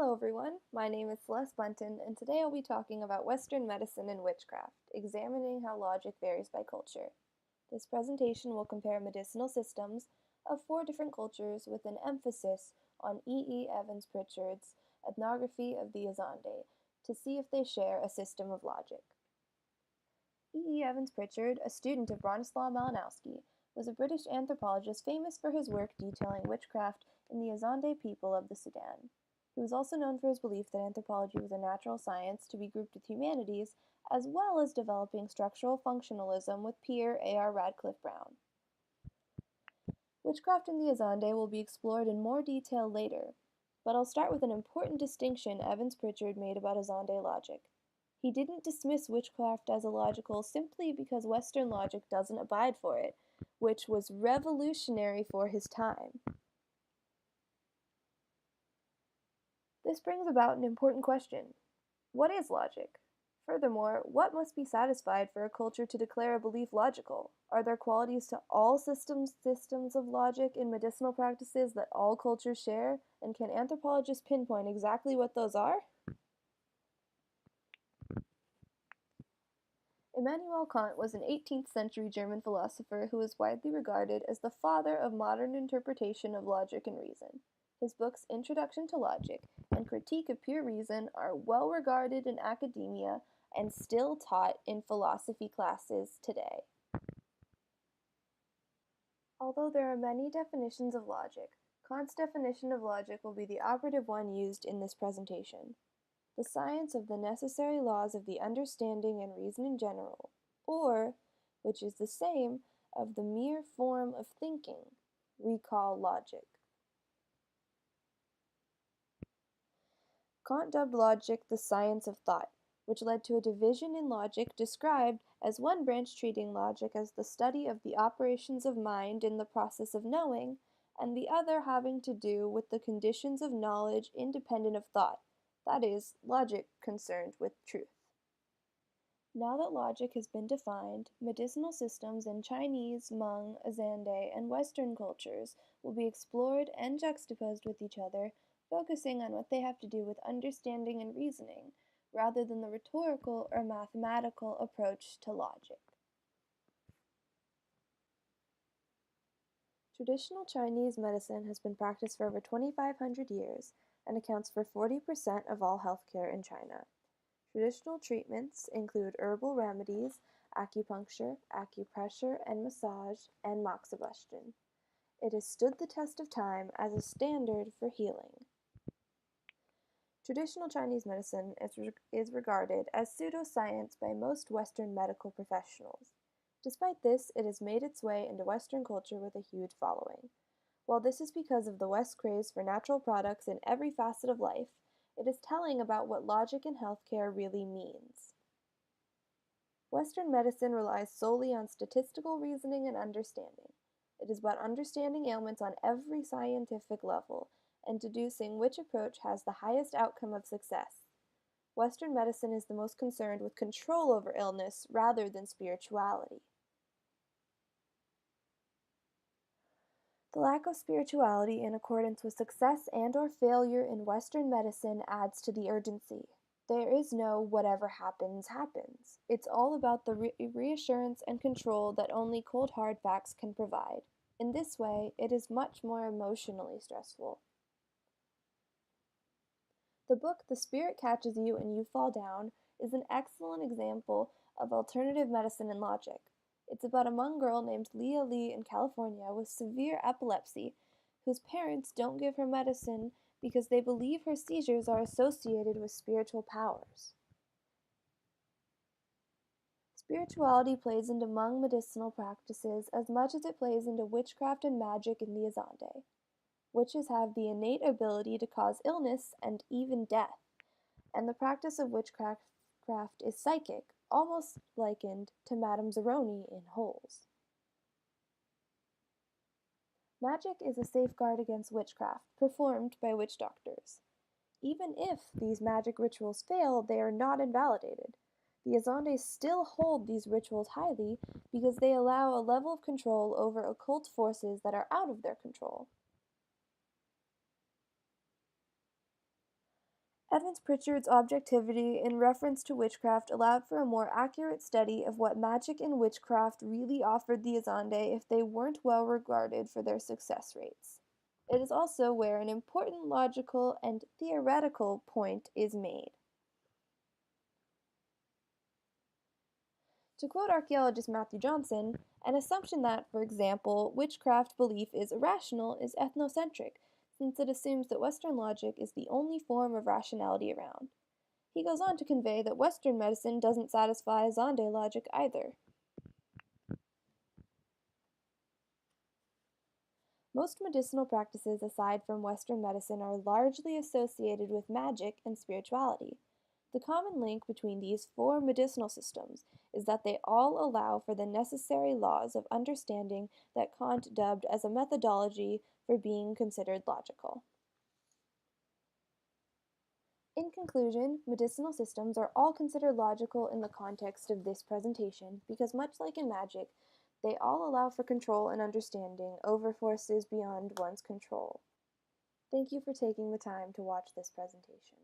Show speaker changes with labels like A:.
A: Hello everyone, my name is Celeste Bunton, and today I'll be talking about Western medicine and witchcraft, examining how logic varies by culture. This presentation will compare medicinal systems of 4 different cultures with an emphasis on E. Evans Pritchard's ethnography of the Azande to see if they share a system of logic. E. Evans Pritchard, a student of Bronislaw Malinowski, was a British anthropologist famous for his work detailing witchcraft in the Azande people of the Sudan. He was also known for his belief that anthropology was a natural science to be grouped with humanities, as well as developing structural functionalism with peer A. R. Radcliffe Brown. Witchcraft in the Azande will be explored in more detail later, but I'll start with an important distinction Evans Pritchard made about Azande logic. He didn't dismiss witchcraft as illogical simply because Western logic doesn't abide for it, which was revolutionary for his time. This brings about an important question. What is logic? Furthermore, what must be satisfied for a culture to declare a belief logical? Are there qualities to all systems of logic in medicinal practices that all cultures share? And can anthropologists pinpoint exactly what those are? Immanuel Kant was an 18th century German philosopher who is widely regarded as the father of modern interpretation of logic and reason. His books Introduction to Logic and Critique of Pure Reason are well regarded in academia and still taught in philosophy classes today. Although there are many definitions of logic, Kant's definition of logic will be the operative one used in this presentation. The science of the necessary laws of the understanding and reason in general, or, which is the same, of the mere form of thinking, we call logic. Kant dubbed logic the science of thought, which led to a division in logic described as one branch treating logic as the study of the operations of mind in the process of knowing, and the other having to do with the conditions of knowledge independent of thought, that is, logic concerned with truth. Now that logic has been defined, medicinal systems in Chinese, Hmong, Azande, and Western cultures will be explored and juxtaposed with each other, focusing on what they have to do with understanding and reasoning, rather than the rhetorical or mathematical approach to logic. Traditional Chinese medicine has been practiced for over 2,500 years and accounts for 40% of all healthcare in China. Traditional treatments include herbal remedies, acupuncture, acupressure and massage, and moxibustion. It has stood the test of time as a standard for healing. Traditional Chinese medicine is regarded as pseudoscience by most Western medical professionals. Despite this, it has made its way into Western culture with a huge following. While this is because of the West's craze for natural products in every facet of life, it is telling about what logic in healthcare really means. Western medicine relies solely on statistical reasoning and understanding. It is about understanding ailments on every scientific level and deducing which approach has the highest outcome of success. Western medicine is the most concerned with control over illness rather than spirituality. The lack of spirituality in accordance with success and/or failure in Western medicine adds to the urgency. There is no whatever happens, happens. It's all about the reassurance and control that only cold hard facts can provide. In this way, it is much more emotionally stressful. The book The Spirit Catches You and You Fall Down is an excellent example of alternative medicine and logic. It's about a young girl named Leah Lee in California with severe epilepsy whose parents don't give her medicine because they believe her seizures are associated with spiritual powers. Spirituality plays into Hmong medicinal practices as much as it plays into witchcraft and magic in the Azande. Witches have the innate ability to cause illness and even death, and the practice of witchcraft is psychic, almost likened to Madame Zeroni in Holes. Magic is a safeguard against witchcraft, performed by witch doctors. Even if these magic rituals fail, they are not invalidated. The Azandes still hold these rituals highly because they allow a level of control over occult forces that are out of their control. Evans Pritchard's objectivity in reference to witchcraft allowed for a more accurate study of what magic and witchcraft really offered the Azande if they weren't well regarded for their success rates. It is also where an important logical and theoretical point is made. To quote archaeologist Matthew Johnson, an assumption that, for example, witchcraft belief is irrational is ethnocentric, since it assumes that Western logic is the only form of rationality around. He goes on to convey that Western medicine doesn't satisfy Azande logic either. Most medicinal practices aside from Western medicine are largely associated with magic and spirituality. The common link between these four medicinal systems is that they all allow for the necessary laws of understanding that Kant dubbed as a methodology for being considered logical. In conclusion, medicinal systems are all considered logical in the context of this presentation because, much like in magic, they all allow for control and understanding over forces beyond one's control. Thank you for taking the time to watch this presentation.